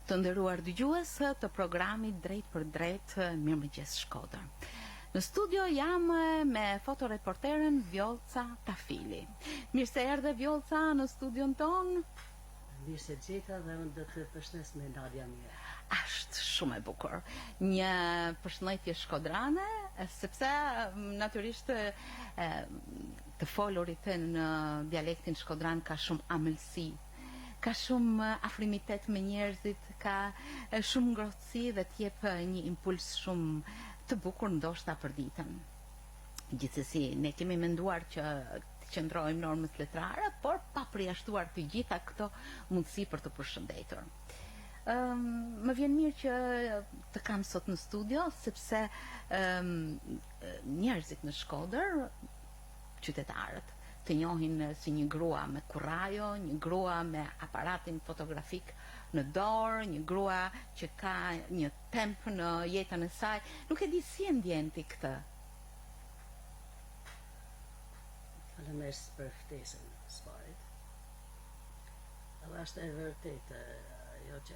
Të nderuar dëgjues të programit Drejt për Drejt, Mirëmëngjes Shkodër. Në studio jam me fotoreporteren Vjolca Tafili. Mirë se erdhe Vjolca në studion ton. Mirë se gjeta dhe unë do të përshëndes me Nadia mirë. Ashtë shumë e bukur. Një përshëndetje shkodrane, sepse natyrisht të folurit në dialektin shkodran ka shumë amëlsi. Ka shumë afrimitet me njerëzit, ka shumë ngrohtësi dhe t'jep një impuls shumë të bukur ndoshta për ditën. Gjithsesi, ne kemi menduar që të qëndrojmë normës letrare, por pa përjashtuar të gjitha këto mundësi për të përshëndetur. Më vjen mirë që të kam sot në studio, sepse njerëzit në Shkodër, qytetarët, të njohin si një grua me kurrajo, një grua me aparatin fotografik në dorë, një grua që ka një temp në jetën e saj. Nuk e di si e ndjen ti këtë. Faleminderit për ftesën së parit. Edhe është e vërtetë ajo që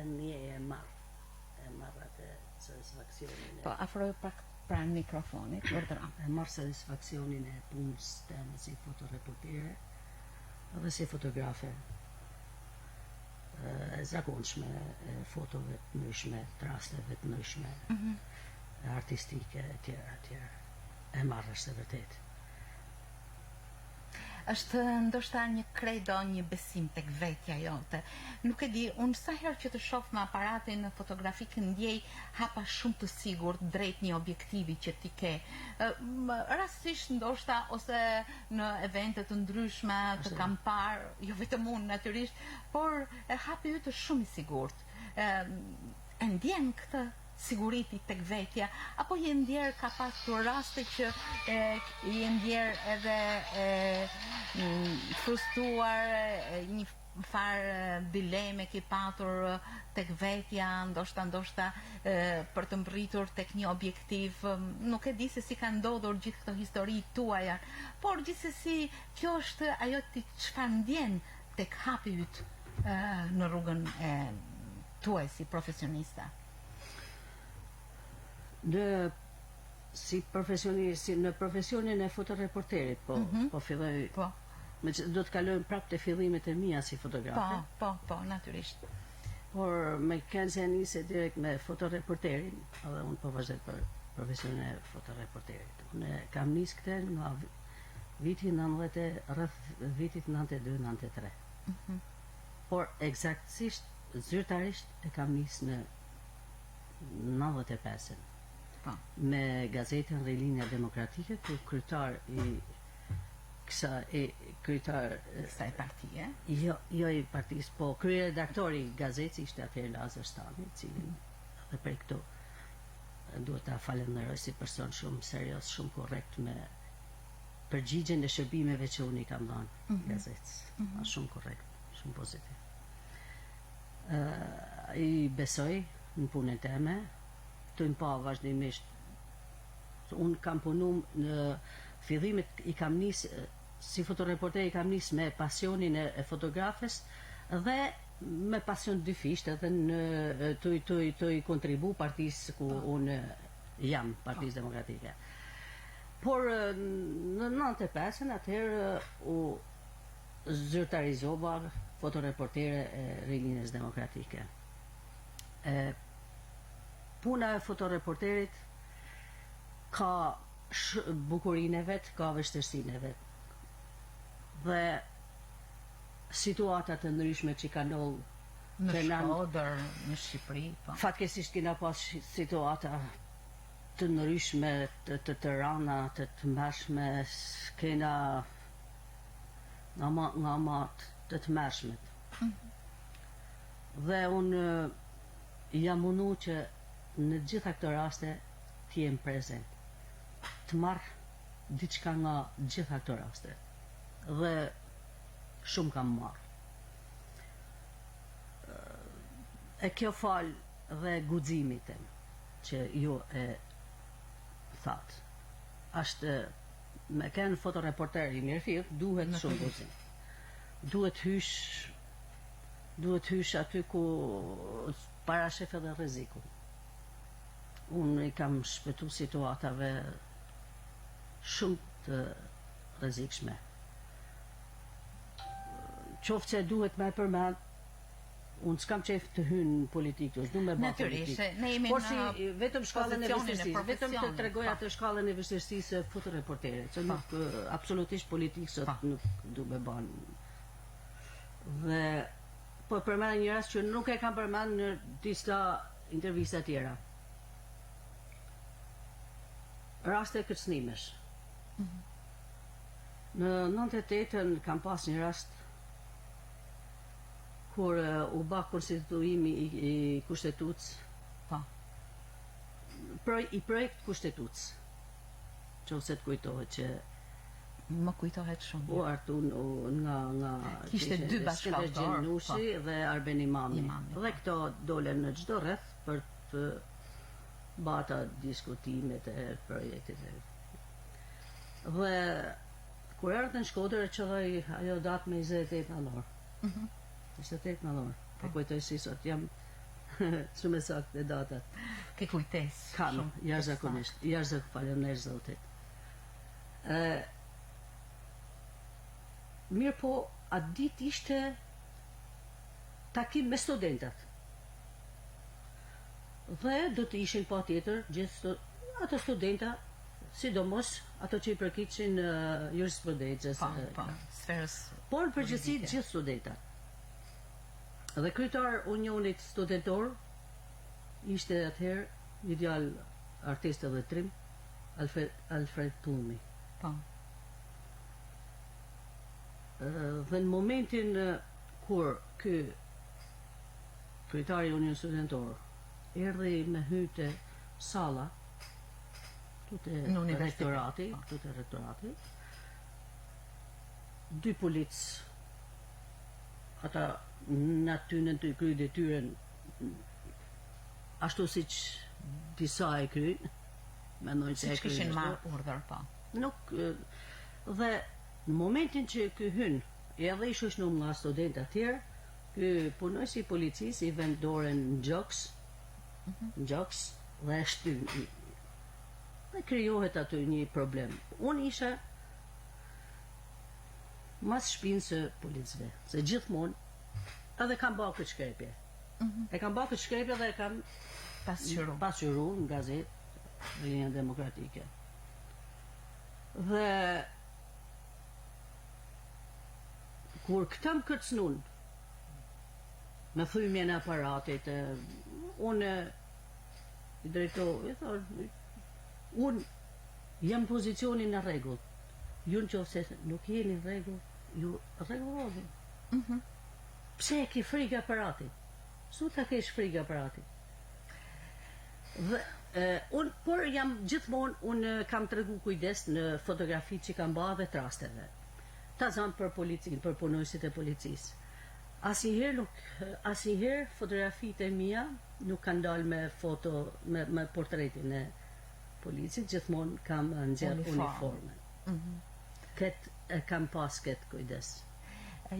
e ndjej e marr atë satisfaksionin. Po, afroj pra në mikrofonit, vërdra. E marr satisfaksionin e punës teme si fotoreportere edhe si fotografe e zakonshme, fotove të ndryshme, të rasteve të ndryshme, artistike, etj. E marr është e vërtetë. Është ndoshta një credo, një besim tek vetja jote. Nuk e di, unë sa herë që të shoh me aparatin fotografik ndjej hapa shumë të sigurt drejt një objektivi që ti ke. Rastisht ndoshta ose në evente të ndryshme të kam parë, jo vetëm unë natyrisht, por hapi yt është shumë i sigurt. E ndjen këtë siguriti tek vetja, apo je ndjer ka pasur raste që je ndjer edhe frustruar, një farë dileme ke patur tek vetja, ndoshta për të mbërritur tek një objektiv. Nuk e di se si ka ndodhur gjithë këto histori tuaja, por gjithsesi kjo është ajo ti çfarë ndjen tek hapi yt në rrugën e tuaj si profesionista. Si profesionist, në profesionin e fotoreporterit, po filloj. Po. Do të kalojmë prapë te fillimet e mia si fotografe. Po, natyrisht. Por me kanë se nisë direkt me fotoreporterin, edhe unë po vazhdoj për profesionin e fotoreporterit. Unë kam nisë këtë nga viti 90, rreth vitit 92-93. Por eksaktësisht, zyrtarisht e kam nisë në 95-ën. Me gazetën Rilinja Demokratike, ku kryetar i kësaj partie? Jo i partisë, po kryeredaktori i gazetës ishte atëherë Lazar Stani, i cili edhe për këto duhet ta falenderoj si person shumë serios, shumë korrekt me përgjigjen e shërbimeve që unë i kam dhënë gazetës. Shumë korrekt, shumë pozitiv. I besoj në punën time, të më pa vazhdimisht. Unë kam punu në fillimet, i kam nisë si fotoreporter, i kam nisë me pasionin e fotografes dhe me pasion dyfisht edhe në të i kontribu partisë ku unë jam, Partisë Demokratike. Por në 95-ën atëherë u zyrtarizova fotoreportere e Rilinjës Demokratike. Puna e fotoreporterit ka bukurinë e vet, ka vështirësinë e vet. Dhe situatat të ndryshme që kanë ndodhur në Shkodër, në Shqipëri, po. Fatkeqësisht kena pas situata të ndryshme, të rana, të mëshme, kena nga të mëshmet. Dhe unë jam mundu që në gjitha këto raste të jem prezent, të marr diçka nga gjitha këto raste, dhe shumë kam marr. E kjo fal dhe guximit tim që ju e thatë. Ashtë me kënë fotoreporter i mirëfill, duhet shumë guxim. Duhet hysh duhet hysh aty ku parashef edhe rreziku. Unë I kam shpëtu situatave shumë të rrezikshme. Qoftë se duhet me përmend, unë s'kam qef të hynë politikë, s'du me bë Natyrisht, politikë. ne jemi Por si vetëm shkallën e pozicionin e vështirësisë, vetëm të profesionit, tregoja po. të shkallën e vështirësisë së fotoreporterit, se nuk absolutisht politikë sot nuk du me ban. Dhe po përmend një rast që nuk e kam përmend në disa intervista tjera. Raste kërcënimesh. Në 98-ën kam pas një rast kur u bë konstituimi I kushtetuts, Po. I projekt kushtetuts, qoftë të kujtohet që Më kujtohet shumë. u artun nga Kishte dy bashkëpunëtor, Gjenushi dhe Arben Imami. Imami, Dhe këto dolen në çdo rreth për të bata diskutimet e projektit. Dhe kur erdhën në Shkodër e qelloi ajo datë me 28 nënor. 28 nënor. Po kujtoj si sot jam shumë saktë datat. Ke kujtesë. Kam, shumë jashtëzakonisht. Jashtëzakonisht faleminderit Zotit. Mirë po, atë ditë ishte takim me studentat. Dhe do të ishin pa tjetër gjithë ato studenta, sidomos ato që I përkiqin jurisprudencës. Po, sferës. Por në përgjithësi gjithë studentat. Dhe kryetar Unionit Studentor ishte atëherë një djalë artist edhe trim, Alfred Pulmi. Po. Dhe në momentin kur ky kryetari I Unionit Studentor erdhi me hyte salla tute rektorati, dy polic ata në aty në të kry detyren ashtu siç disa e kryin, mendojnë se e kryin Kishin ashtu. marrë urdhër, po. Nuk dhe në momentin që ky hyn edhe I shoqënuar nga studentë të tjerë, ky punojës I policisë I vend dorën në gjoks, dhe e shtyn. Dhe krijohet aty një problem. Unë isha mas shpinë së policëve, se gjithmonë edhe kam bërë këtë shkrepje. E kam bërë këtë shkrepje dhe e kam pasqyru në gazetë Linja Demokratike. Dhe kur këta më kërcnun me thymjen e aparatit, unë I drejtoj, unë jam pozicionin në rregull. Ju në qoftë se nuk jeni në rregull, ju rregulloheni. Pse e ke frikë aparatit? Su ta kesh frikë aparatit. Dhe unë, por jam gjithmonë, unë kam tregu kujdes në fotografitë që kam bërë dhe të rasteve. Ta zanë për policinë, për punojësit e policisë. Asnjëherë fotografitë e mia nuk kanë dalë me foto, me portretin e policit, gjithmonë kam nxjerr uniformen. Këtë kam pas këtë kujdes.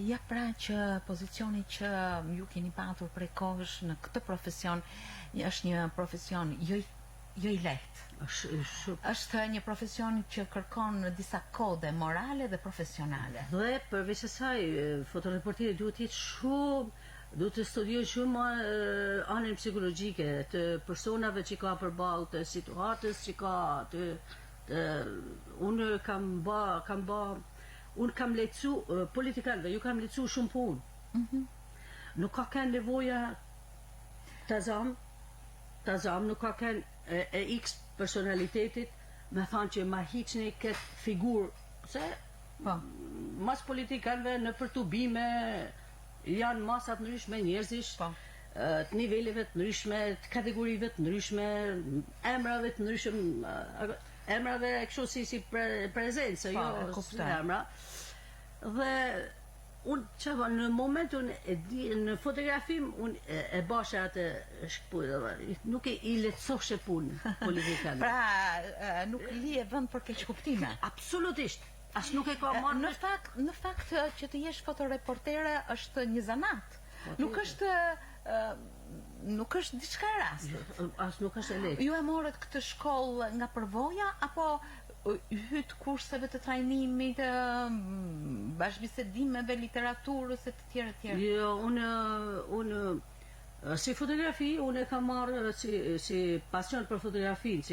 Ja pra që pozicioni që ju keni patur prej kohësh në këtë profesion është një profesion jo I lehtë. Është një profesion që kërkon disa kode morale dhe profesionale. Dhe përveç asaj, fotoreporteri duhet të jetë shumë, duhet të studiojë shumë anën psikologjike të personave që ka përballë, të situatës që ka, unë kam lecu politikanëve, ju kam lecu shumë punë. Nuk ka kanë nevoja të zam, nuk ka kanë e X personalitetit me thanë që ma hiqni këtë figurë, se mas politikanëve në përtubime janë masat ndryshme njerëzish, të niveleve të ndryshme, të kategorive të ndryshme, emrave të ndryshme, emrave kështu si prezencë, jo emra. Dhe unë në momentin në fotografim unë e basha atë nuk I lehtësoshe punë politikanë. Pra nuk lije vend për keq kuptime. Absolutisht. As nuk e ka marrë. Në fakt që të jesh fotoreportere është një zanat. Nuk është diçka e rastit. As nuk është e lehtë. Ju e morët këtë shkollë nga përvoja apo hyt kurseve të trajnimit, bashkëbisedimeve, literaturës e të tjera të tjera? Jo, unë si fotografi, unë e kam marrë si pasion për fotografinë,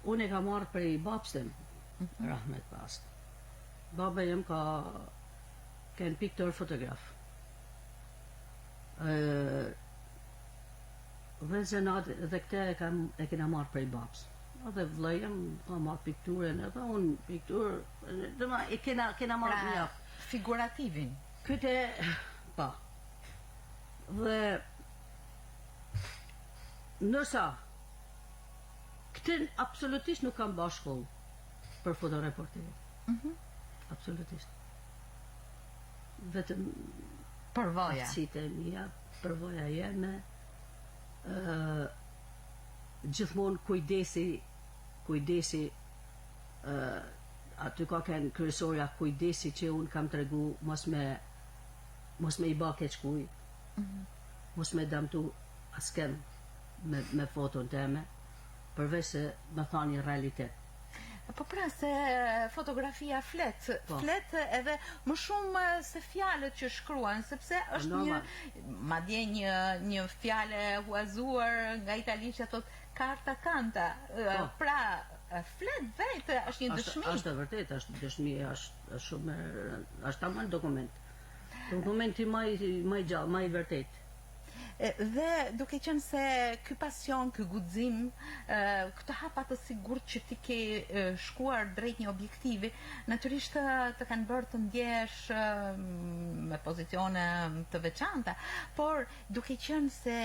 unë e kam marrë prej babës tim, Rahmet Past. Baba jem ka qenë piktor fotograf. Dhe zenat dhe këte e kena marrë prej babës. Dhe vlejëm ka marrë pikturën, edhe unë pikturë, e kena marrë një. Figurativin. Këte, pa. Dhe nërsa këtë absolutisht nuk kam bërë shkollë për fotoreporterin. Absolutisht. Vetëm përvoja. Aftësitë e mia, përvoja jeme, gjithmonë kujdesi aty ka kënë kryesorja, kujdesi që unë kam tregu mos me i ba keq kujt, mos me damtu asken me foton teme, përveç se me thani realitet. Po pra se fotografia flet edhe më shumë se fjalët që shkruan, sepse është madje një fjalë huazuar nga italisht që thot carta canta. Pra flet vetë, është një dëshmi. Është e vërtet, është dëshmi, është shumë, është tamam dokument. Dokumenti më i gjallë, më i vërtet. Dhe duke qenë se ky pasion, ky guxim, këtë hapa të sigurt që ti ke shkuar drejt një objektivi, natyrisht të kanë bërë të ndjesh me pozicione të veçanta, por duke qenë se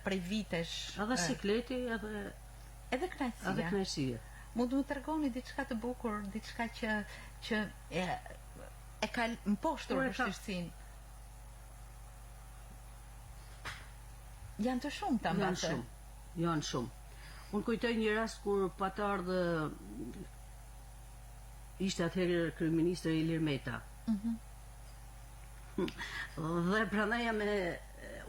prej vitesh edhe sikleti edhe kënaqësia. Mund të më tregoni diçka të bukur, diçka që e ka mposhtur vështirësinë? Janë të shumë të mbate? Janë shumë. Unë kujtoj një rast kur patar dhe ishte atëherë kryeministri Ilir Meta. Dhe pranaj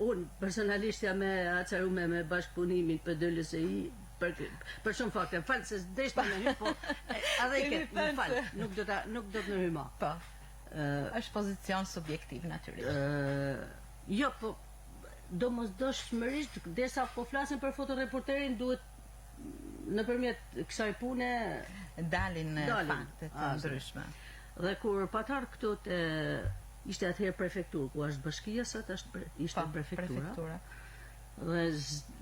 unë personalisht jam e acarume me bashkëpunimin për DLSI për shumë fakte. Falë se deshta me hy, po edhe i ketë, më falë, nuk do të në hyma. Po, është pozicion subjektiv, natyrisht. Jo, po domosdoshmërisht, derisa po flasim për fotoreporterin, duhet nëpërmjet kësaj pune dalin fakte të ndryshme. Dhe kur patar këtu ishte atëherë prefekturë, ku është bashkia, sot ishte prefektura. Dhe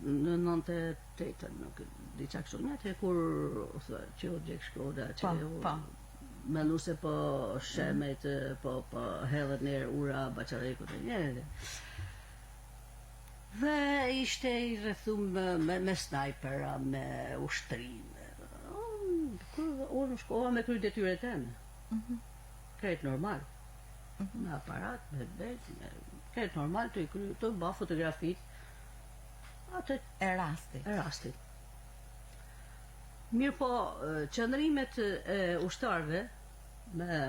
në 98 nuk diçka kështu, një atëherë kur që u Gjek Shkoda, që menu se po shemet, po hedhet njerë ura, baçarekut e njerë. Dhe ishte i rrethum me snajpera, me ushtrime. Unë shkova me kry detyret teme. Krejt normal. Me aparat, me bet, krejt normal të i kry, të ba fotografit. E rastit. Mirë po, qëndrimet e ushtarve me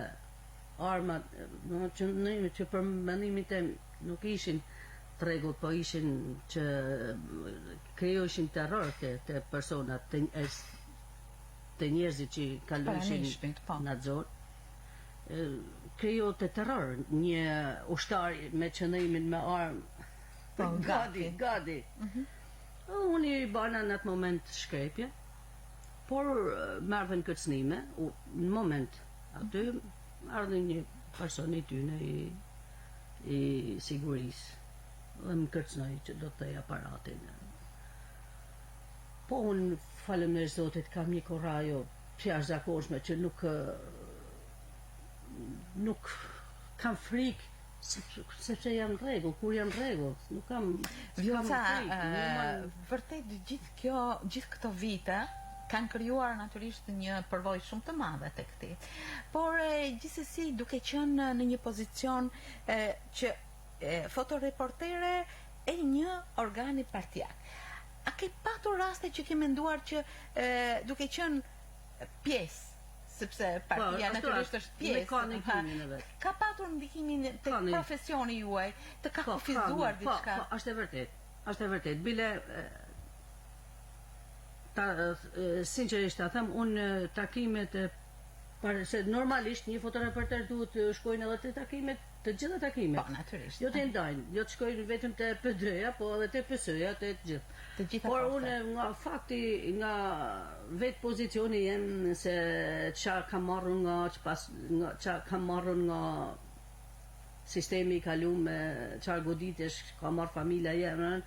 armat, qëndrimet që për mendimin tem nuk ishin tregut, po ishin që krijojshin terror të personat, të njerëzit që kalojshin në zonë. Krijo të terror, një ushtar me qëndrimin me armë, gati. Unë i bana në atë moment shkrepje, por mardhen këtë snime, në moment aty ardhen një person i tyne i sigurisë, dhe më kërcnoj që do të tej aparatin. Po unë faleminderit Zotit kam një korajo që është zakonshme, që nuk kam frikë, sepse jam rregull, kur jam rregull, nuk kam frikë. Vërtet gjithë këto vite kanë krijuar natyrisht një përvojë shumë të madhe tek ti. Por gjithsesi duke qenë në një pozicion që fotoreportere e një organi partijak. A ke patur raste që ke menduar që duke qenë pjesë sepse partia natyrisht është pjesë. Ka ndikimin e vet. Ka patur ndikimin tek profesioni juaj, të ka kufizuar diçka. Po, është e vërtet. Është e vërtet. Bile sinqerisht ta them, unë takimet se normalisht një fotoreporter duhet të shkojnë edhe të takimet, të gjitha takimet. Po, natyrisht. Jo të ndajnë, jo të shkojnë vetëm te PD-ja, po edhe te PS-ja, te gjithë. Të gjitha. Por unë nga fakti, nga vetë pozicioni jem se çfarë kam marrur çfarë kam marrur nga sistemi i kaluar, çfarë goditesh ka marr familja jeme,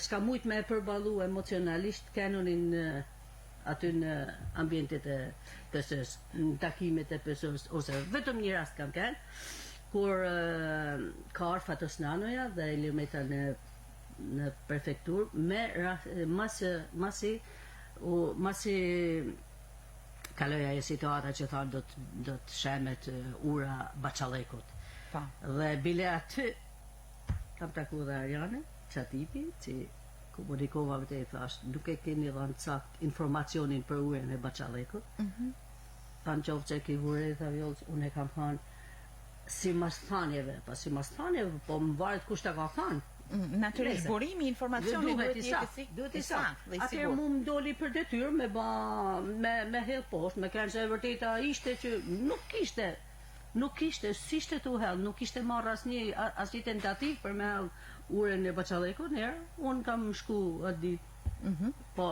s'ka mujt me përballu emocionalisht kanonin aty në ambientet e PS-s, në takimet e PS-s, ose vetëm një rast kam kanë, kur ka ardhur Fatos Nanoja dhe Ilimeta në prefektur me masi kaloja e situata që thonë do të shemet ura Baçallekut. Po. Dhe bile aty kam taku dhe Ariane Çatipi, që komunikova me te i thash, nuk e keni dhënë sakt informacionin për urën e Baçallekut. Thanë qoftë që ki vure, tha vjollës, unë e kam thënë si mas thanjeve, si mas thanjeve, po më varet kush ta ka thënë. Natyrisht burimi i informacionit duhet i saktë. Atëherë mu më doli për detyrë me hedh poshtë, me kanë se e vërteta ishte që nuk kishte, si ishte tu hell, nuk kishte marrë asnjë tentativë për me hell urën e Baçallekut. Unë kam shku atë ditë. Po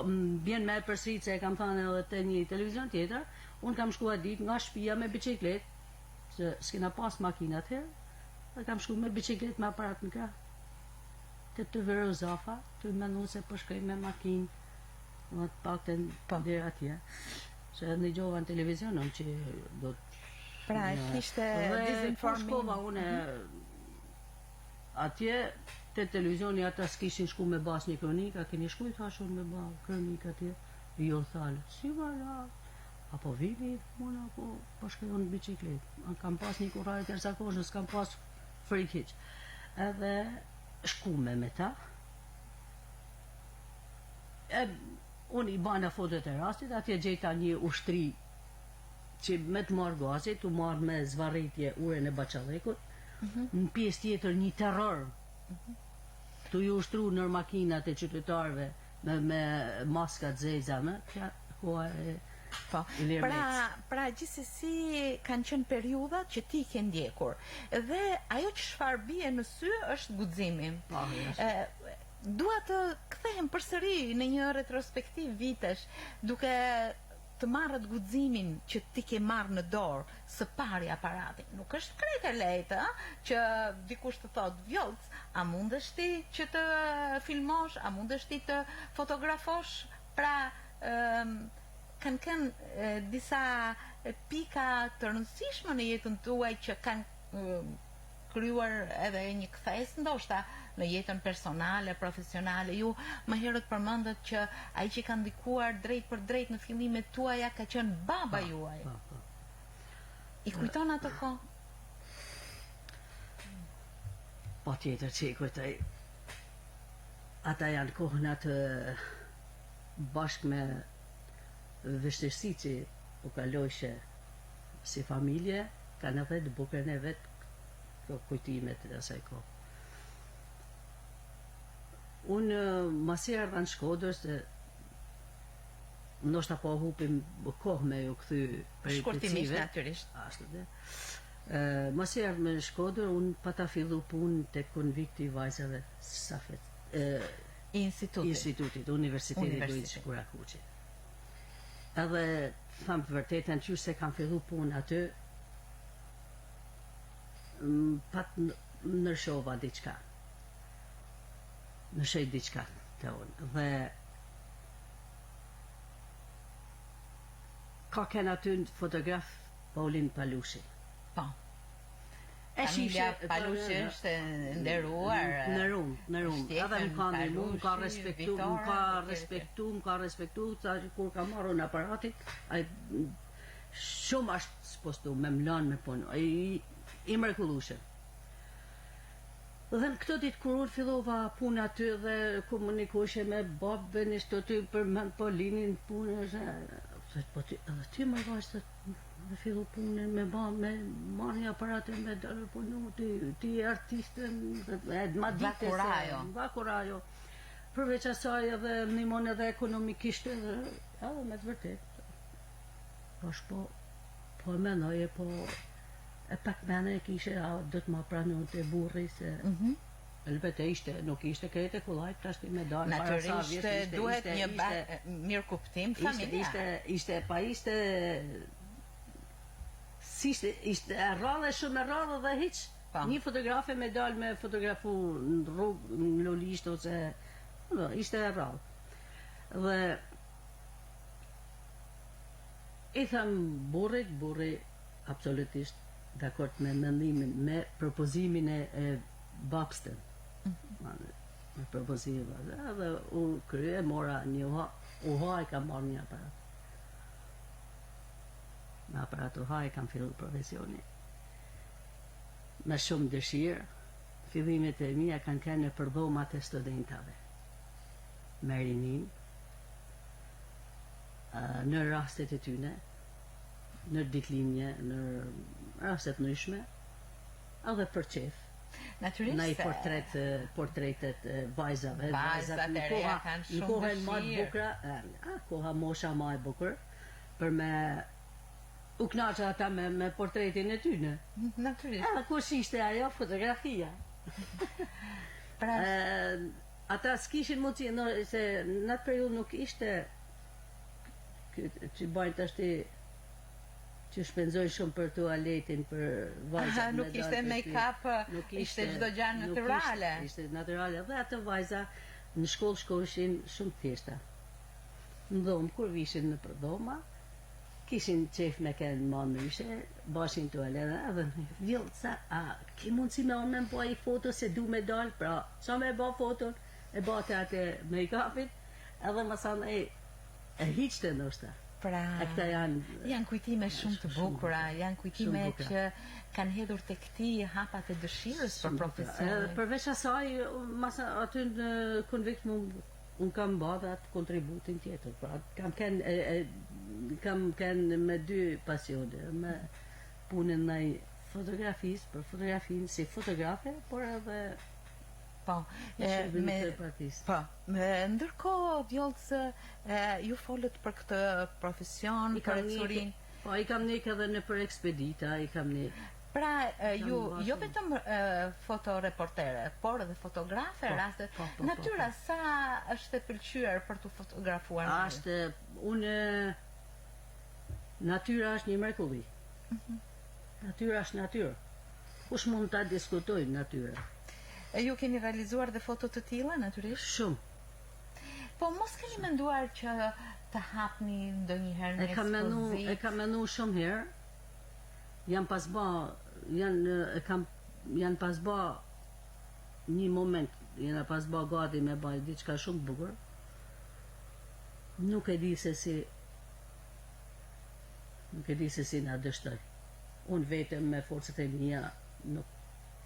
bjen me përsërit se e kam thënë edhe te një televizion tjetër, unë kam shku atë ditë nga shtëpia me biçikletë, se s'kena pas makinat herë, dhe kam shku me biçikletë me aparat në krah. Të vërë zafa, të menu se përshkoj me makinë, dhe të pakten deri atje. Se në gjova në televizionon që do të... Pra, kishte dezinformim. Shkova une atje, te televizioni ata s'kishin shku me bas një kronik, a keni shku i thashun me bas kronik atje, jo thalë, si vala, apo vini, mona, apo përshkoj në biciklet. Kam pas një kuraj të rësakoshën, s'kam pas frikiq. Edhe shkume me ta, unë i bana fotot e rastit, atje gjeta një ushtri që me të marrë gazit, të marrë me zvarritje urën e Baçallekut, në pjesë tjetër një terror, të ju ushtru nër makinat e qytetarëve me maskat zezame, koha e pra gjithsesi kanë qenë periudhat që ti ke ndjekur. Dhe ajo që çfarë bie në sy është guximi. Dua të kthehem përsëri në një retrospektiv vitesh, duke të marrët guximin që ti ke marrë në dorë së pari aparatin. Nuk është krejt e lehtë, që dikush të thotë, Vjollc, a mundesh ti që të filmosh, a mundesh ti të fotografosh? Pra kanë disa pika të rëndësishme në jetën tuaj që kanë kryuar edhe një kthes ndoshta në jetën personale, profesionale. Ju më herët përmendët që ai që ka ndikuar drejt për drejt në fillimet tuaja ka qenë baba juaj. I kujton atë kohë? Po tjetër që i kujtoj. Ata janë kohën atë bashkë me vështirësi që u kalojshe si familje, kanë edhe të bukurën e vetë kujtimet e asaj kohë. Unë masi ardha në Shkodër, se ndoshta po hupim kohë me ju kthy shkurtimisht natyrisht. Ashtu dhe. Masi ardha në Shkodër, unë pata fillu punë tek konvikti i vajzave Safet. Institutit, Universitetit Luiz Kurakuqi. Edhe tham të vërtetën që se kam fillu punë aty, pat nërshova diçka. Nërshoj diçka të unë. Dhe ka kënë aty në fotograf Paulin Palushi. Po. Familja Palushi është nderuar. Në Rum. Edhe më ka ndihmu, më ka respektu, sa kur ka marrë në aparatit, ai shumë ashtë s'postu me mlanë me punë. I mrekullueshëm. Dhe në këtë ditë kur unë fillova punë aty dhe komunikoshe me babën, ishte aty për Paulinin punë, po ti më vajzë Dhe fillu punën me marrë një aparate me dalë punu, ti artiste, ma dite se vakurajo. Përveç asaj edhe ndihmon edhe ekonomikisht edhe me të vërtet. Po e menoj po e pak mene e kishe do të ma pranu të burri se Elbet nuk ishte krejt e kullajt, tash me dalë para sa vjeç. Natyrisht duhet një mirë kuptim familjar. Ishte rradhe shumë e rradhe dhe hiç. Një fotografe me dalë me fotografu në rrugë, në Lolisht ose ishte e rradhe. Dhe i tham burri absolutisht dakord me mendimin, me propozimin e Buxton. Me propozimin dhe u krye, mora një UHA i kam marrë një aparat. Me aparat UHA i kam fillu profesioni. Me shumë dëshirë, fillimet e mia kanë qenë në përdhomat e studentave. Me rinin, në rastet e tyne, në ditëlindje, në rastet ndryshme, edhe për qef. Natyrisht. Na i portretet vajzave. Vajzat e reja kanë shumë dëshirë. Koha mosha ma e bukur, për me u knaqë ata me portretin e tyne. Natyrisht. Kush ishte ajo fotografia. Ata s'kishin mundësi, se në atë periudhë nuk ishte që bajnë të ashti që shpenzoj shumë për tualetin, për vajzat. Nuk ishte make-up, ishte çdo gjë natyrale. Ishte natyrale, dhe ato vajza në shkollë shkoshin shumë thjeshta. Në dhomë, kur vishin në përdhoma, kishin qef me kënë më ndryshe, bashin tualet, edhe vjellë sa, ki mundësi me onë me më po i foto se du me dalë, pra, sa me ba foton, e bate atë make-upit, edhe më sanë e hiqte nështë. Pra, janë kujtime shumë të bukura, janë kujtime që kanë hedhur tek ti hapat e dëshirës për profesionin. Përveç asaj, aty në konvikt unë kam bërë atë kontributin tjetër, pra kam kënë me dy pasione, me punën në fotografisë, për fotografinë si fotografe, por edhe ndërkohë vjollës ju folët për këtë profesion, për curin. Po, i kam nik edhe në për ekspedita, i kam nik. Pra, ju jo vetëm fotoreportere, por edhe fotografe, raste. Natyra, sa është e pëlqyer për të fotografuar? Natyra është një mrekulli. Natyra është natyrë. Kush mund ta diskutojë natyrën? Ju keni realizuar dhe foto të tilla, natyrisht? Shumë. Po mos keni menduar që të hapni ndonjëherë një ekspozit? E kam menu shumë herë. Janë pas ba një moment, janë pas ba gati me bajt diçka shumë bukur. Nuk e di se si na dështoj. Unë vetëm me forcët e mia nuk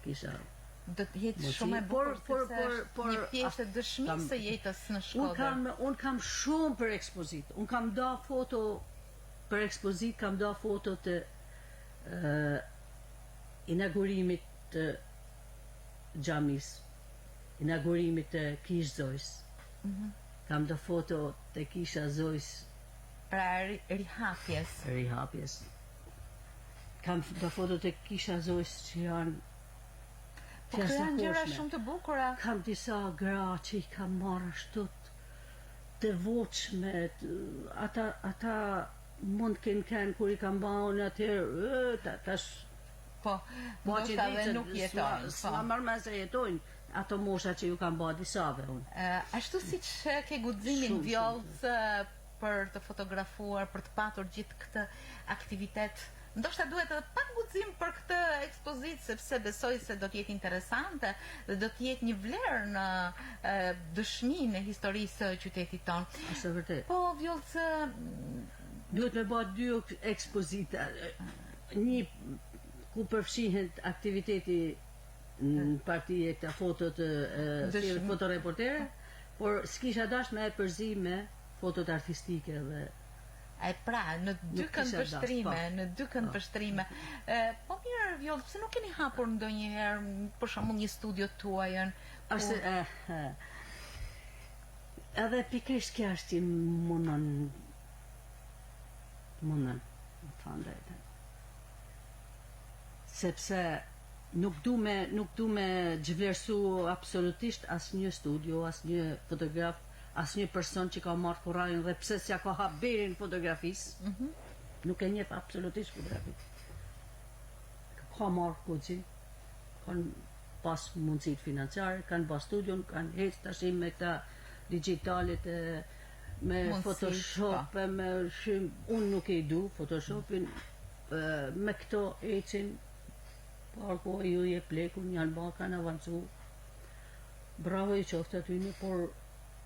kisha. Do të jetë shumë e bukur se një pjesë e dëshmisë së jetës në Shkodër. Unë kam shumë për ekspozit. Unë kam da foto për ekspozit, kam da foto të inaugurimit të xhamis, inaugurimit të Kish Zojs. Kam da foto të Kisha Zojs. Pra rihapjes. Kam da foto të Kisha Zojs që janë po janë gjëra shumë të bukura. Kam disa gra që i kam marrë ashtu të voçme, ata mund kënë kur i kam baun atëherë, tash po ndoshta dhe nuk jetojnë. S'ma marrë me se jetojnë ato mosha që ju kam ba disave unë. Ashtu siç ke guximin vjollës për të fotografuar, për të patur gjithë këtë aktivitet. Ndoshta duhet edhe pak guxim për këtë ekspozitë, sepse besoj se do të jetë interesante dhe do të jetë një vlerë në dëshminë e historisë së qytetit tonë. Është vërtet. Po vjollës duhet me bë dy ekspozita. Një ku përfshihen aktiviteti në partije të fotot si fotoreportere, por s'kisha dash me e përzi me fotot artistike dhe Pra, në dy Nuk kisha dash, në dy kënd vështrime. Po mirë, Vjoll, pse nuk keni hapur ndonjëherë, për shembull, një studio tuajën? Është edhe pikërisht kjo është që mundon, më thënë drejtën. Sepse nuk du me zhvlerësu absolutisht asnjë studio, asnjë fotograf, asnjë person që ka marrë kurajin dhe pse s'ja ka hap berin fotografisë. Nuk e njeh absolutisht fotografisë. Ka marrë kuçi, kanë pas mundësit financiare, kanë pas studion, kanë hecë tash me këta digitalit, me Photoshop, me unë nuk e du Photoshopin, me këto ecin, parko ju je plekun, janë ba, kanë avancu. Bravo i qoftë aty një, por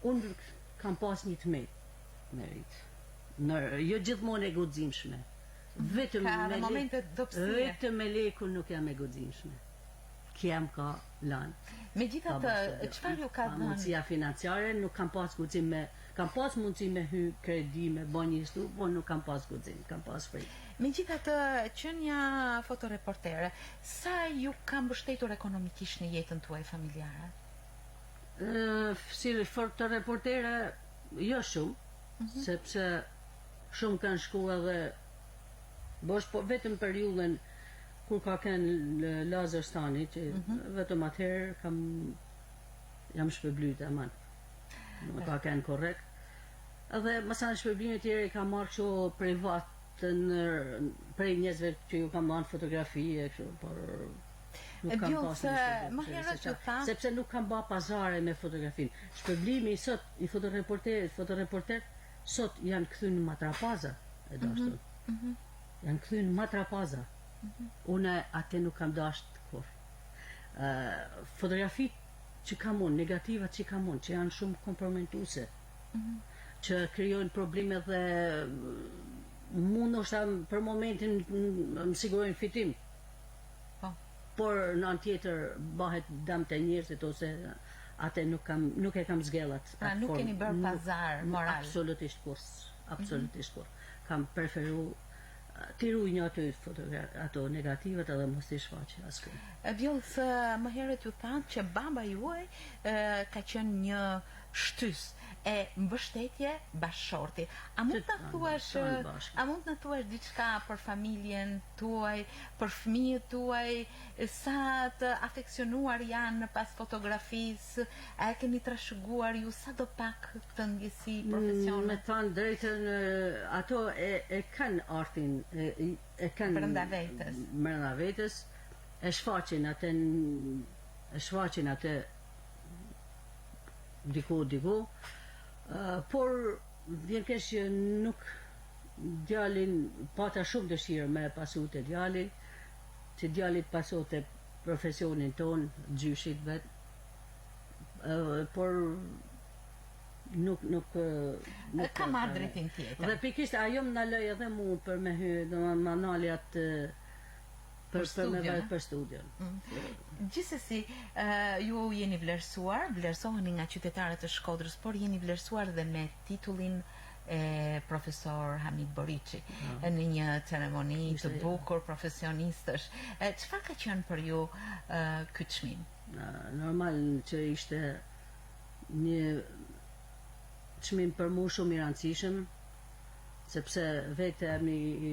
unë kam pas një të merit. Jo gjithmonë e guximshme. Vetëm me lekun nuk jam e guximshme. Kjem ka lanë. Megjithatë, çfarë ju ka dhënë? Mundësia financiare, nuk kam pas guxim me, kam pas mundësi me hy kredi, me bën një stup, por nuk kam pas guxim, kam pas frikë. Megjithatë, qenia fotoreportere, sa ju ka mbështetur ekonomikisht në jetën tuaj familjare? Si fotoreportere, jo shumë, sepse shumë kanë shku edhe bosh, po vetëm periudhën kur ka kënë Lazarstani, që vetëm atëherë jam shpëblyt e manë. Nuk ka kënë korrekt. Edhe mësa në shpërblimit tjere i ka marrë që privat prej njëzve që ju kam banë fotografi e kështu, por nuk kam pas një sepse nuk kam ba pazare me fotografin. Shpërblimi sot i fotoreporter sot janë këthy në matrapaza e dashtun. Janë këthy në matrapaza. Une atë nuk kam dasht kur. Fotografit që kam unë, negativat që kam unë, që janë shumë kompromituse, që krijojnë probleme dhe mund është për momentin më sigurojnë fitim, por në anë tjetër bahet dam të njerëzit ose atë nuk e kam zgellat. Pra nuk keni bërë pazar moral? Absolutisht kur. Kam preferu t'i ruj një ato negativat edhe mos t'i shfaqe askë. Vjoll, më herët ju thanë që baba juaj ka qenë një shtys e mbështetje bashkëshorti. A mund të thuash diçka për familjen tuaj, për fëmijët tuaj, sa të afeksionuar janë pas fotografisë, a e keni trashëguar ju sa do pak këtë ndjesi profesionale? Me thënë drejtën, ato e kanë artin, e kanë brenda vetës, e shfaqin atë diku, por vjen keq që nuk djalin pata shumë dëshirë me pasu të djalin, që djalit pasu të profesionin ton, gjyshit vet, por nuk ka marrë drejtin tjetër. Dhe pikisht ajo më naloj edhe mu për me hy, do më nali atë për studion. Gjithsesi, ju jeni vlerësoheni nga qytetarët e Shkodrës, por jeni vlerësuar dhe me titullin e profesor Hamid Boriçi në një ceremoni të bukur profesionistësh. Çfarë ka qenë për ju ky çmim? Normal që ishte një çmim për mua shumë i rëndësishëm, sepse vetë emri i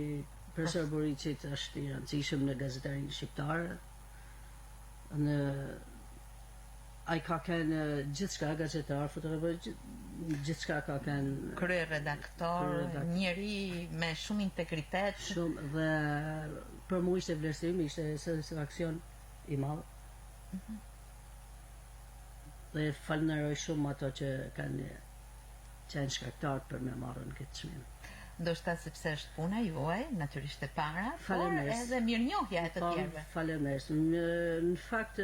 profesor Boriçit është i rëndësishëm në gazetarinë shqiptare. Ai ka kënë gjithçka gazetar, fotografer, gjithçka ka kënë krye redaktor, njeri me shumë integritet. Shumë, dhe për mua ishte vlerësim, ishte satisfaksion i madh. Dhe falenderoj shumë ato që kanë qenë shkaktar për me marrën këtë çmim. Ndoshta sepse është puna juaj, natyrisht e para, por edhe mirënjohja e të tjerëve. Faleminderit. Në fakt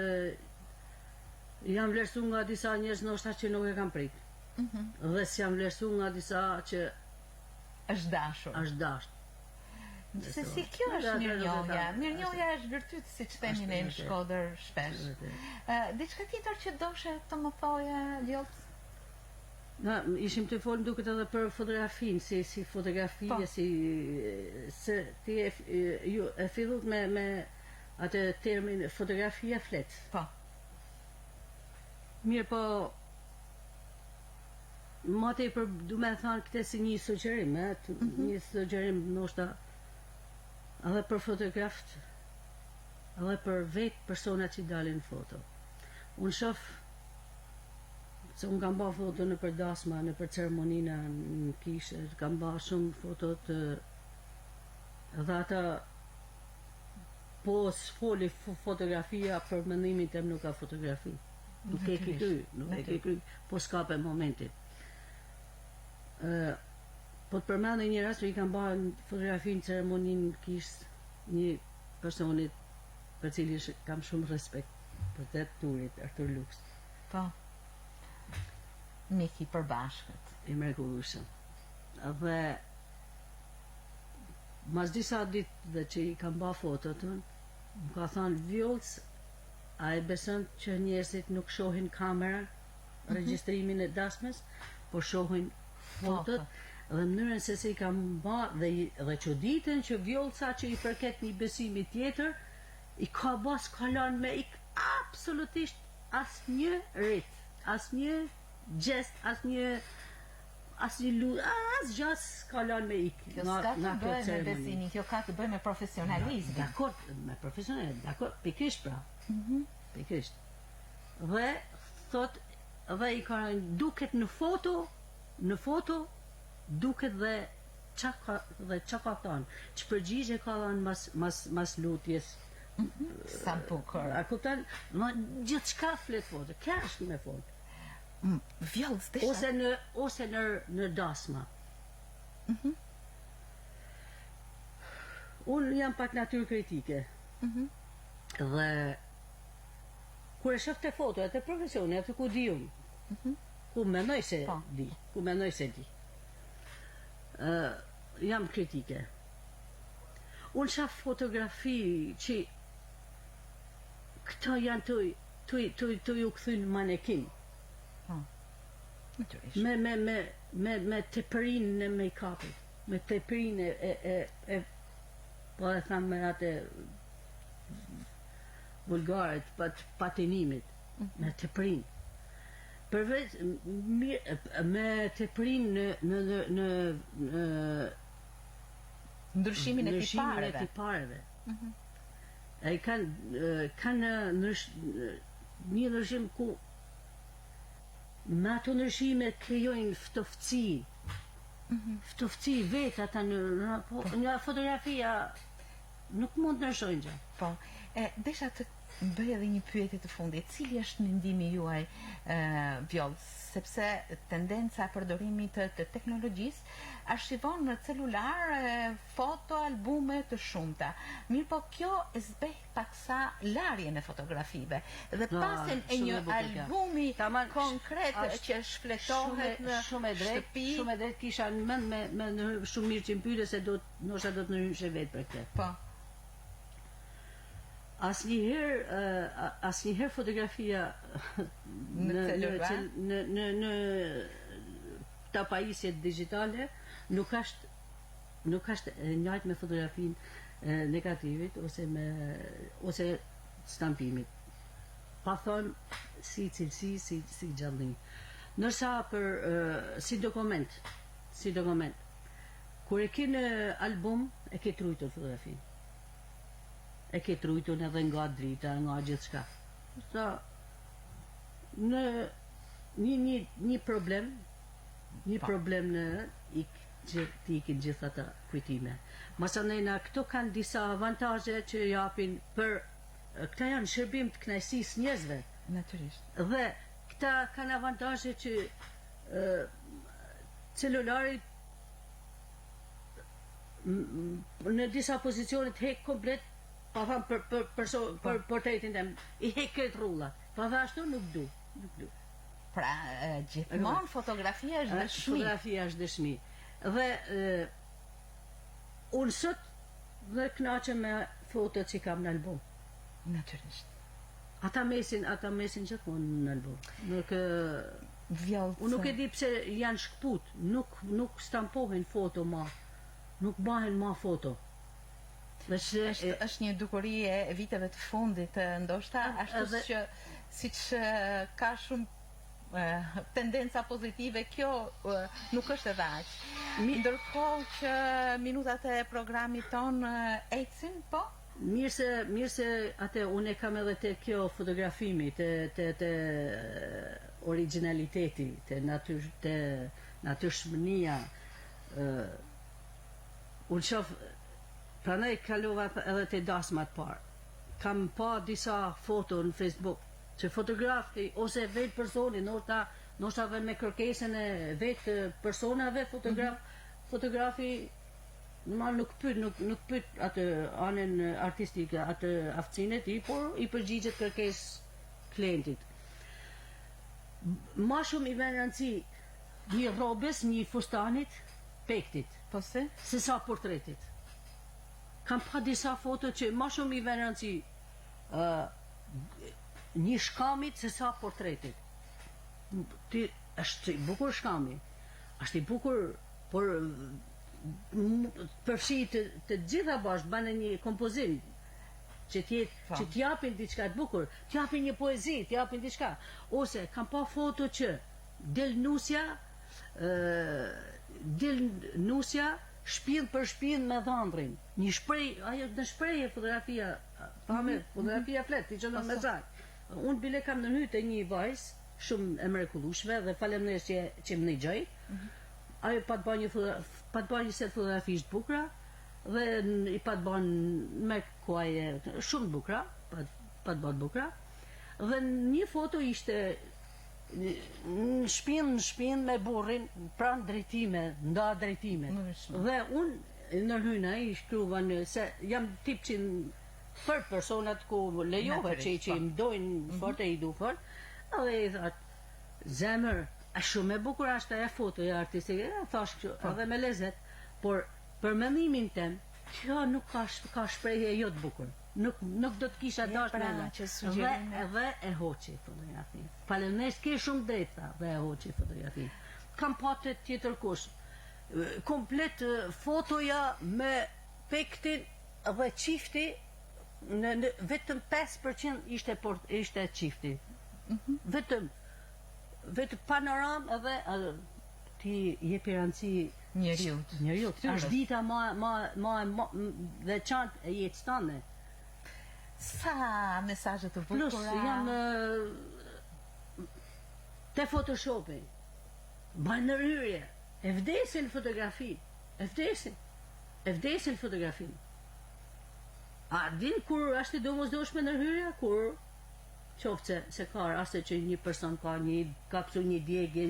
jam vlerësuar nga disa njerëz ndoshta që nuk e kam prit. Dhe s'jam vlerësuar nga disa që është dashur. Gjithsesi kjo është mirënjohja. Mirënjohja është virtyt, siç themi ne në Shkodër shpesh. Diçka tjetër që doshe të më thoje, Vjoll? Na, ishim të folëm duket edhe për fotografinë, si fotografia, Po. se ti e fillut me atë termin fotografia flet. Po. Mirë po, ma tepër du me thënë këtë si një sugjerim, një sugjerim ndoshta edhe për fotograft, edhe për vetë personat që dalin foto. Unë shoh se unë kam ba foto në për dasma, në për ceremonina në kishe, kam ba shumë foto të edhe ata po s'foli fotografia për mendimin tem nuk ka fotografi. Nuk e ke kry, po s'ka për momentin. Po të përmendë një rast, i kam ba fotografi në ceremonin në kishë një personit për cili kam shumë respekt për të turit, Artur Lux. Po. Miki përbashkët. I mrekullueshëm. Dhe mas disa ditëve që i kam ba fotot, më ka thënë Vjollc, a e beson që njerëzit nuk shohin kamera, regjistrimin e dasmës, po shohin fotot, dhe mënyrën se si i kam ba, dhe çuditën që Vjollca që i përket një besimi tjetër, i ka ba s'kalon me ik absolutisht asnjë rit, asnjë gjest, asnjë lut, asgjë s'kalon me ik. Kjo s'ka të bëjë me besimin, kjo ka të bëjë me profesionalizmin. Dakor, me profesionalizm, dakor, pikërisht pra. Pikërisht. Dhe thot, dhe i ka duket në foto duket dhe çka ka thënë, që përgjigje ka dhënë mas lutjes. Sa bukur. A kupton? Gjithçka flet foto, kjo është me foto. Vjollc desha. Ose në dasma. Unë jam pak natyrë kritike. Dhe kur e shoh te foto, te profesioni, atë ku di unë. Ku mendoj se di. Jam kritike. Unë shoh fotografi që këto janë të ju këthyn manekin. Me tepërinë e make-upit, me tepërinë e po e tham me atë vulgaret, patinimit, me tepërinë. Përveç me tepërinë në ndryshimin e tipareve. Ai kanë një ndryshim ku me ato ndryshime krijojnë ftofëci vetë ata në fotografia nuk mund të ndryshojnë gjë. Po, desha të bëj edhe një pyetje të fundit. Cili është mendimi juaj, Vjollc, sepse tendenca e përdorimit të teknologjisë arshivon në celular foto, albume të shumta. Mirë po kjo e zbeh paksa larjen e fotografive dhe pasën e një albumi konkret që shfletohet në shtëpi. Shumë e drejt kisha në mend me shumë mirë që më pyete se ndoshta do të ndryshe vetë për këtë. Po. Asnjëherë fotografia në tapajisjet digjitale nuk është e njëjtë me fotografinë negativit ose stampimit. Pa thonë si cilësi, si gjallëni. Ndërsa për si dokument, kur e ke në album, e ke trujtur fotografinë. E ke trujtur edhe nga drita, nga gjithçka. Sa në një problem në ti ikin gjithë ata kujtime. Masanena këto kanë disa avantazhe që japin për këta janë shërbim të kënaqësisë njerëzve. Natyrisht. Dhe këta kanë avantazhe që celularit në disa pozicione të hek komplet. Pa thamë për portretin tem, i hek këtë rrulla. Pa tha ashtu nuk du. Pra, gjithmonë fotografia është dëshmi. Fotografia është dëshmi. Dhe unë sot dhe kënaqem me fotot që kam në album. Natyrisht. Ata mesin gjithmonë në album. Nuk Vjollë. Unë nuk e di pse janë shkput, nuk stampohen foto ma, nuk bahen ma foto. Është një dukuri e viteve të fundit, ndoshta ashtu që siç ka shumë tendenca pozitive, kjo nuk është edhe aq. Ndërkohë që minutat e programit ton ecin, po? Mirë se atë unë e kam edhe te kjo fotografimi, te originaliteti, te natyrshmënia. Unë shoh, pranaj kalova edhe te dasmat parë. Kam pa disa foto në Facebook që fotografi ose vetë personi, ndoshta edhe me kërkesën e vetë personave fotografi nuk pyet atë anën artistike, atë aftësinë e tij, por i përgjigjet kërkesë klientit. Ma shumë i vjen rëndësi një rrobës, një fustanit, pektit, Po se? se sa portretit. Kam pa disa foto që ma shumë i vjen rëndësi një shkamit se sa portretit. Është i bukur shkami, është i bukur, por përfshi të gjitha bashkë banë një kompozim që t'japin diçka të bukur, t'japin një poezi, t'japin diçka. Ose kam pa foto që del nusja shpill për shpill me dhëndrin. Një shprej, ajo në shprehje fotografia, fotografia flet, ti çon mesazh. Unë bile kam ndërhyr te një vajzë shumë e mrekullueshme dhe faleminderit që më nxjoi. Ajo pa të bërë një set fotografish të bukura dhe i pa të bërë me kuaje shumë bukura, pa të bërë bukura. Dhe një foto ishte në shpinë me burrin pranë drejtime, nda drejtime. Dhe unë ndërhyna i shkruva se jam tip që për personat ku lejohet që i mdojnë fort e i du fort, dhe i thot zemër, a shumë e bukur ashtë e fotoja artistike, thash kështu, edhe me lezet, por për mendimin tem, kjo nuk ka shprehje jo të bukur. Nuk do të kisha dash me në. Dhe e hoqi fotografi. Faleminderit, ke shumë drejt, dhe e hoqi fotografi. Kam patë tjetër kush. Komplet fotoja me pektin dhe qifti, vetëm 5% ishte qifti. Vetëm panoram edhe ti jepi rëndësi njeriut. Është dita ma dhe çantë e jetës tënde. Sa mesazhe të bukura. Plus jam te Photoshopi. Bajnë ndërhyrje. E vdesin fotografin. E vdesin fotografin. A din kur është i domosdoshme ndërhyrja? Kur qoftë se ka raste që një person ka pësu një djegje,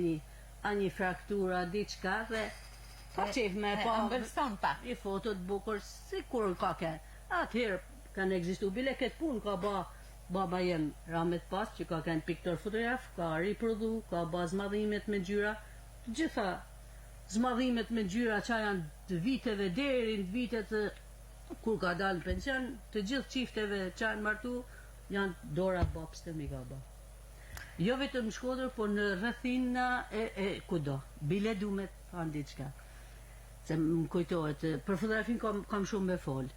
një fraktura, diçka dhe ka qef me pa një foto të bukur, si kur ka ke. Atëherë kanë ekzistu, bile këtë punë ka baba jem Ramet Pas, që ka kanë piktor fotograf, ka riprodhu, ka ba zmadhimet me gjyra, të gjitha zmadhimet me gjyra që janë të viteve deri në vitet kur ka dalë pension, të gjithë qifteve që janë martu, janë dora babës të mi ka ba. Jo vetëm në Shkodër, por në rrethina e kudo. Bile du me të fanë diçka. Se më kujtohet, për fotografin kam shumë me fol.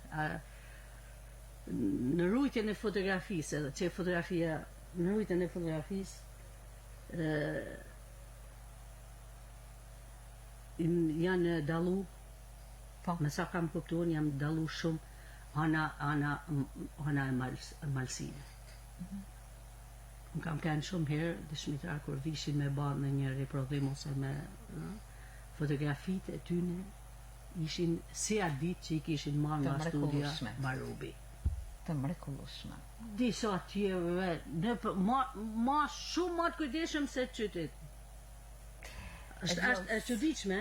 Në rujtjen e fotografisë, edhe që fotografia, në rujtjen e fotografisë, janë dalu, me sa kam kuptuar, janë dalu shumë ana e malsine. Më kam kanë shumë herë dëshmitar kur vishin me ba në një riprodhim ose me fotografit e tyne ishin si a ditë që i kishin marrë nga studia Marubi. Të mrekullueshme. Disa tjerë ma shumë ma të kujdeshëm se qytet. Është çuditshme.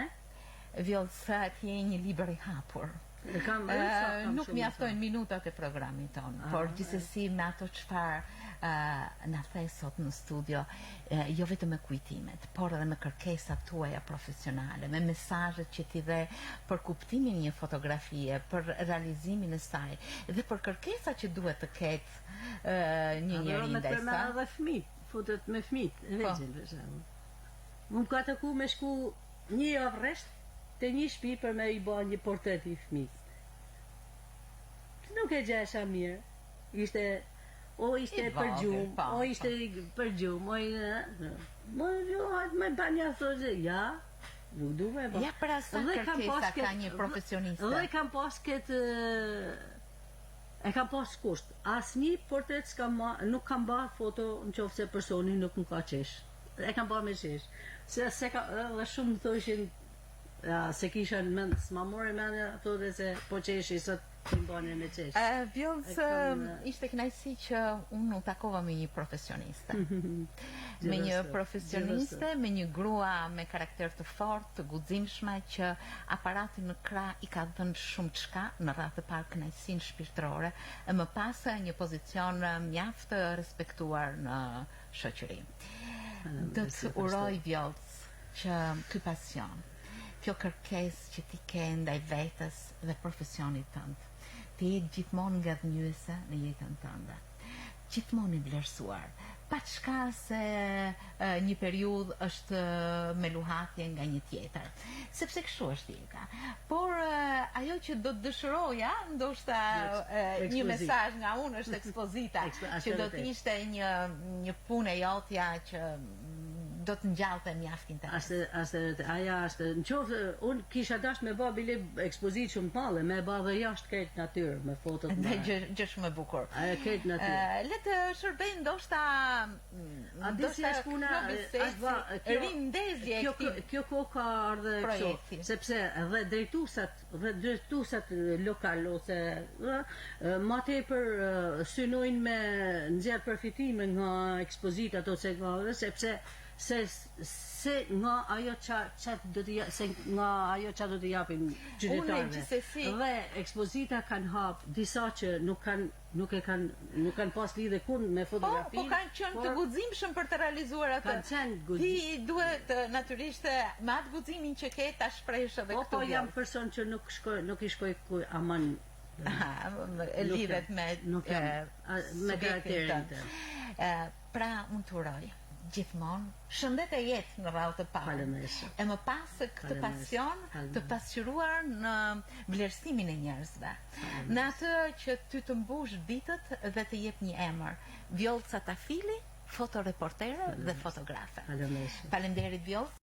Vjollë sa t'je një libër i hapur. Nuk mjaftojnë minutat e programit tonë, por gjithsesi me ato çfarë na the sot në studio, jo vetëm me kujtimet, por edhe me kërkesat tuaja profesionale, me mesazhet që ti dhe për kuptimin një fotografie, për realizimin e saj, dhe për kërkesat që duhet të ketë një njeri ndaj saj. Edhe fëmijë, futet me fëmijë, vegjël për shembull. Unë ka të ku me shku një javë rresht te një shtëpi për me i bë një portret i fëmijës. Nuk e gjesha mirë. Ishte për gjumë, o ishte për gjumë, me banja thoshte, ja, nuk du me ba. Ja, pra sa kërkesa ka një profesioniste. Dhe kam pas këtë, e kam pas kusht. Asnjë portret nuk kam ba foto në qoftë se personi nuk më ka qesh. E kam ba me qesh. Dhe shumë më thoshin, se kisha në mend, s'ma mori mendja, thote se po qeshi sot. Vjollës, ishte kënaqësi që unë u takova me një profesioniste. Me një profesioniste, me një grua me karakter të fortë, të guximshme, që aparati në krah i ka dhënë shumë çka, në radhë të parë kënaqësinë shpirtërore, e më pas një pozicion mjaft të respektuar në shoqëri. Do të uroj Vjollës që ky pasion, kjo kërkesë që ti ke ndaj vetes dhe profesionit tënd, të jetë gjithmonë nga dhënjuese në jetën tënde, gjithmonë i vlerësuar, pa çka se një periudhë është me luhatje nga një tjetër, sepse kështu është jeta. Por ajo që do të dëshiroja, ndoshta një mesazh nga unë është ekspozita, që do të ishte një punë e jotja që do të ngjallte mjaft interesante. Aja është, në qoftë, unë kisha dash me ba bile ekspozitë shumë t'madhe, me ba dhe jashtë këtë natyrë, me fotot me gjë shumë e bukur. Aja këtë natyrë. Le të shërbej ndoshta rindezje kjo kohë ka ardhe kështu, sepse dhe drejtuesat lokal ose ma tepër synojnë me nxjerr përfitime nga ekspozitat ose nga, sepse se nga ajo që do të japin qytetarëve. Dhe ekspozita kanë hap disa që nuk kanë pas lidhje kur me fotografinë. Po kanë qenë të guximshëm për të realizuar atë. Ti duhet natyrisht me atë guximin që ke ta shprehësh edhe këtu. Po jam person që nuk i shkoj ku aman. E lidhet me karakterin tëm. Pra unë të uroj gjithmonë shëndet e jetë në radhë të parë, e më pas këtë pasion të pasqyruar në vlerësimin e njerëzve, në atë që ty të mbush ditët dhe të jep një emër. Vjollca Tafili, fotoreportere dhe fotografe. Faleminderit Vjollca.